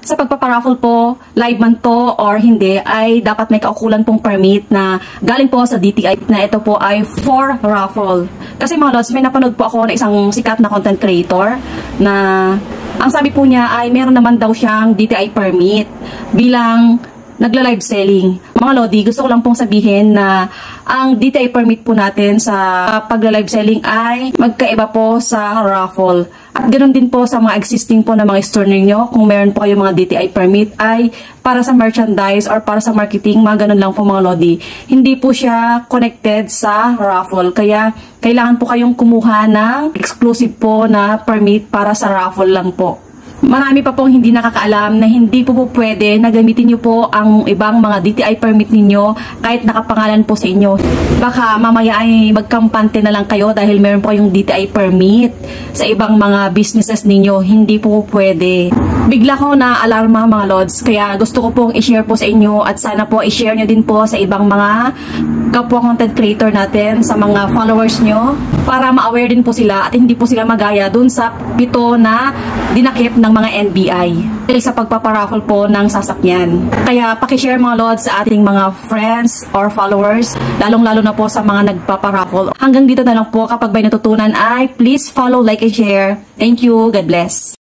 Sa pagpaparaffle po, live man to or hindi, ay dapat may kaukulan pong permit na galing po sa DTI na ito po ay for raffle. Kasi mga lods, may napanood po ako na isang sikat na content creator na ang sabi po niya ay meron naman daw siyang DTI permit bilang nagla-live selling. Mga lodi, gusto ko lang pong sabihin na ang DTI permit po natin sa pagla-live selling ay magkaiba po sa raffle. At ganoon din po sa mga existing po na mga store ninyo. Kung meron po kayong mga DTI permit ay para sa merchandise or para sa marketing, mga ganun lang po mga lodi. Hindi po siya connected sa raffle. Kaya kailangan po kayong kumuha ng exclusive po na permit para sa raffle lang po. Marami pa pong hindi nakakaalam na hindi po pwede na gamitin nyo po ang ibang mga DTI permit ninyo kahit nakapangalan po sa inyo. Baka mamaya ay magkampante na lang kayo dahil meron po kayong DTI permit sa ibang mga businesses ninyo. Hindi po pwede. Bigla ko na alarma mga lods, kaya gusto ko pong i-share po sa inyo at sana po i-share nyo din po sa ibang mga kapwa content creator natin, sa mga followers nyo, para ma-aware din po sila at hindi po sila magaya dun sa pito na dinakip ng mga NBI sa pagpaparaffle po ng sasakyan. Kaya pakishare mga lods sa ating mga friends or followers, lalong-lalo na po sa mga nagpaparaffle. Hanggang dito na lang po. Kapag may natutunan ay please follow, like, and share. Thank you. God bless.